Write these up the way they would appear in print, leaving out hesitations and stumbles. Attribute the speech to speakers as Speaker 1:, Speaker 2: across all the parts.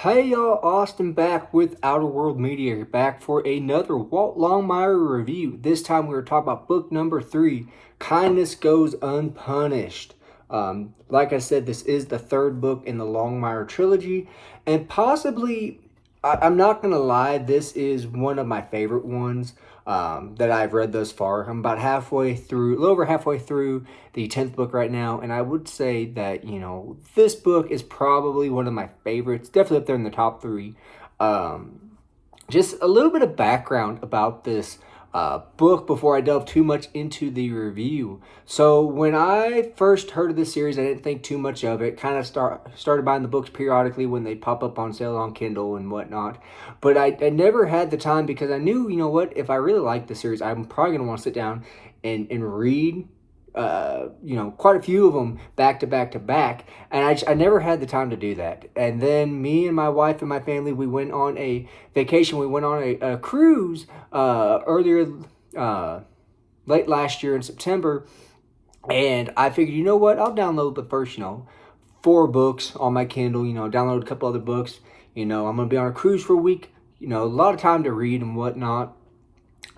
Speaker 1: Hey y'all, Austin back with Outer World Media, back for another Walt Longmire review. This time we were talking about book number 3, Kindness Goes Unpunished. Like I said, this is the third book in the Longmire trilogy, and possibly, I'm not gonna lie, this is one of my favorite ones that I've read thus far. I'm about halfway through, a little over halfway through the 10th book right now, and I would say that, this book is probably one of my favorites, definitely up there in the top 3. Just a little bit of background about this book before I delve too much into the review. So when I first heard of this series, I didn't think too much of it. Kind of started buying the books periodically when they pop up on sale on Kindle and whatnot. But I never had the time because I knew, if I really like the series, I'm probably going to want to sit down and read quite a few of them back to back to back, and I never had the time to do that. And then me and my wife and my family, we went on a vacation. We went on a cruise earlier, late last year in September, and I figured, you know what, I'll download the first, 4 books on my Kindle. Download a couple other books. I'm gonna be on a cruise for a week. A lot of time to read and whatnot.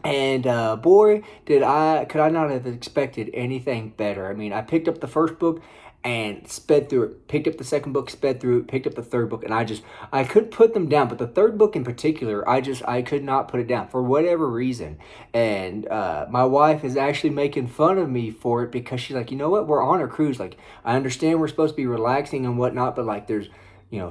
Speaker 1: And boy, could I not have expected anything better. I mean, I picked up the first book and sped through it. Picked up the second book, sped through it. Picked up the third book, and I could put them down. But the third book in particular, I could not put it down for whatever reason. And my wife is actually making fun of me for it because she's like, you know what? We're on a cruise. Like, I understand we're supposed to be relaxing and whatnot, but like, there's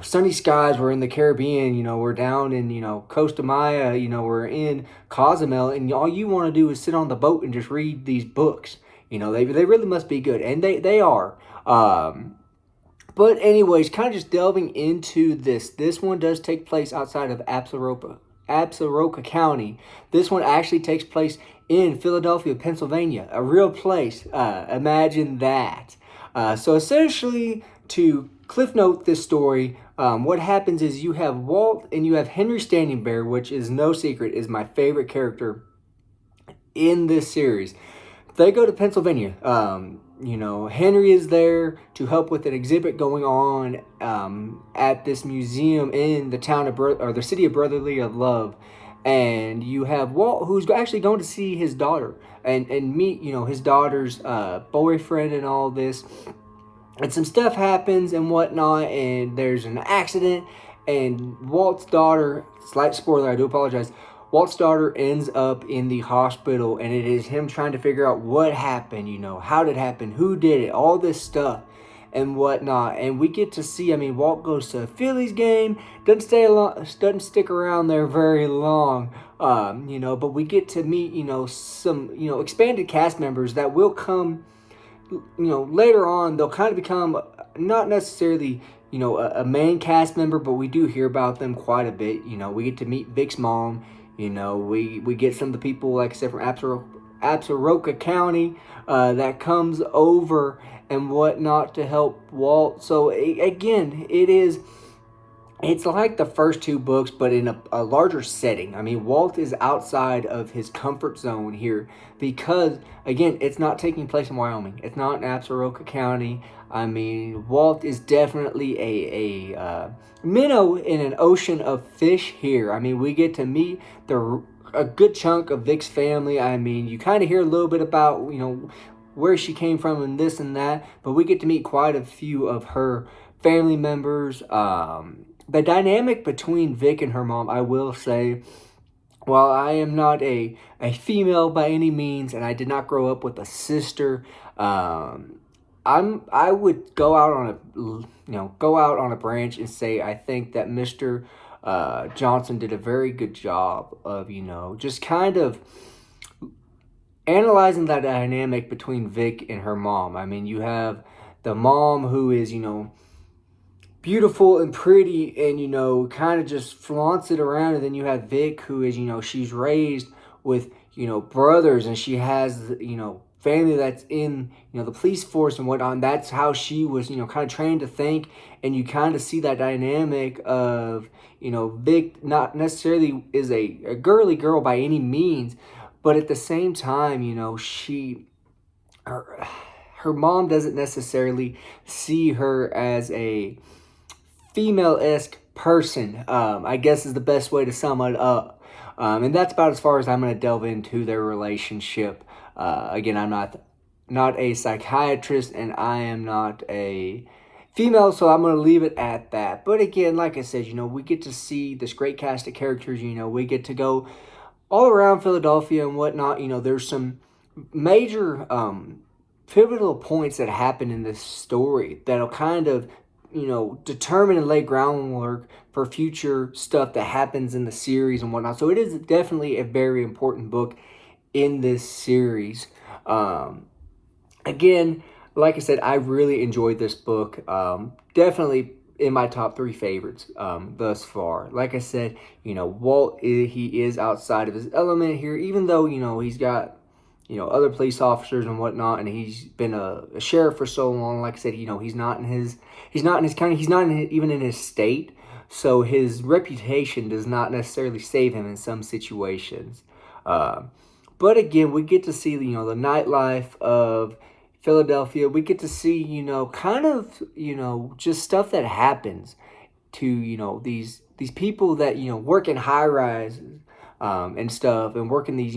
Speaker 1: sunny skies. We're in the Caribbean. We're down in, Costa Maya. We're in Cozumel, and all you want to do is sit on the boat and just read these books. They really must be good, and they are. But anyways, kind of just delving into this. This one does take place outside of Absaroka County. This one actually takes place in Philadelphia, Pennsylvania, a real place. Imagine that. So essentially, to cliff note this story, what happens is you have Walt and you have Henry Standing Bear, which is no secret, is my favorite character in this series. They go to Pennsylvania. Henry is there to help with an exhibit going on at this museum in the town of or the city of Brotherly of Love. And you have Walt, who's actually going to see his daughter and meet, his daughter's boyfriend and all this. And some stuff happens and whatnot, and there's an accident, and Walt's daughter, slight spoiler, I do apologize, Walt's daughter ends up in the hospital, and it is him trying to figure out what happened, how did it happen, who did it, all this stuff and whatnot. And we get to see, Walt goes to a Phillies game, doesn't stick around there very long, but we get to meet, some, expanded cast members that will come, later on. They'll kind of become not necessarily, a main cast member, but we do hear about them quite a bit. We get to meet Vic's mom. We get some of the people, like I said, from Absaroka County that comes over and whatnot to help Walt. So again, it's like the first 2 books, but in a larger setting. Walt is outside of his comfort zone here because, again, it's not taking place in Wyoming. It's not in Absaroka County. Walt is definitely a minnow in an ocean of fish here. We get to meet a good chunk of Vic's family. You kind of hear a little bit about, where she came from and this and that, but we get to meet quite a few of her family members. The dynamic between Vic and her mom, I will say, while I am not a female by any means, and I did not grow up with a sister, I would go out on a branch and say I think that Mr. Johnson did a very good job of just kind of analyzing that dynamic between Vic and her mom. You have the mom who is beautiful and pretty and kind of just flaunts it around, and then you have Vic, who is she's raised with brothers, and she has family that's in the police force and whatnot. And that's how she was kind of trained to think, and you kind of see that dynamic of Vic not necessarily is a girly girl by any means, but at the same time her mom doesn't necessarily see her as a female-esque person, I guess is the best way to sum it up. And that's about as far as I'm going to delve into their relationship. Again, I'm not a psychiatrist, and I am not a female, so I'm going to leave it at that. But again, like I said, we get to see this great cast of characters. We get to go all around Philadelphia and whatnot. There's some major pivotal points that happen in this story that'll kind of determine and lay groundwork for future stuff that happens in the series and whatnot. So it is definitely a very important book in this series. Again, like I said, I really enjoyed this book. Definitely in my top 3 favorites thus far. Like I said, Walt, he is outside of his element here, even though, he's got, other police officers and whatnot, and he's been a sheriff for so long. Like I said, he's not in his county, he's not even in his state, so his reputation does not necessarily save him in some situations. But again, we get to see, the nightlife of Philadelphia. We get to see, kind of, just stuff that happens to, these people that, work in high rises and stuff, and work in these,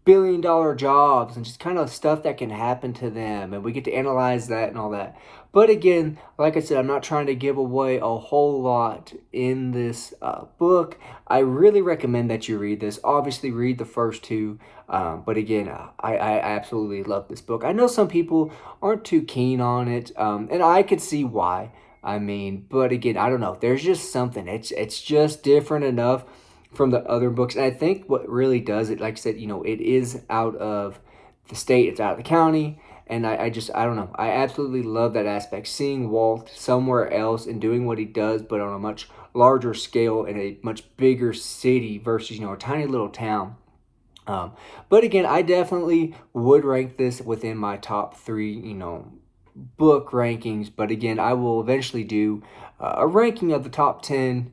Speaker 1: billion-dollar jobs, and just kind of stuff that can happen to them, and we get to analyze that and all that. But again, like I said, I'm not trying to give away a whole lot in this book. I really recommend that you read this. Obviously, read the first 2. But again, I absolutely love this book. I know some people aren't too keen on it, and I could see why. But again, I don't know. There's just something. It's just different enough from the other books. And I think what really does it, like I said, it is out of the state, it's out of the county. And I don't know. I absolutely love that aspect. Seeing Walt somewhere else and doing what he does, but on a much larger scale in a much bigger city versus, a tiny little town. But again, I definitely would rank this within my top 3, book rankings. But again, I will eventually do a ranking of the top 10,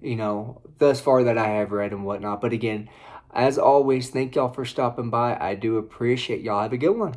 Speaker 1: thus far that I have read and whatnot. But again, as always, thank y'all for stopping by. I do appreciate y'all. Have a good one.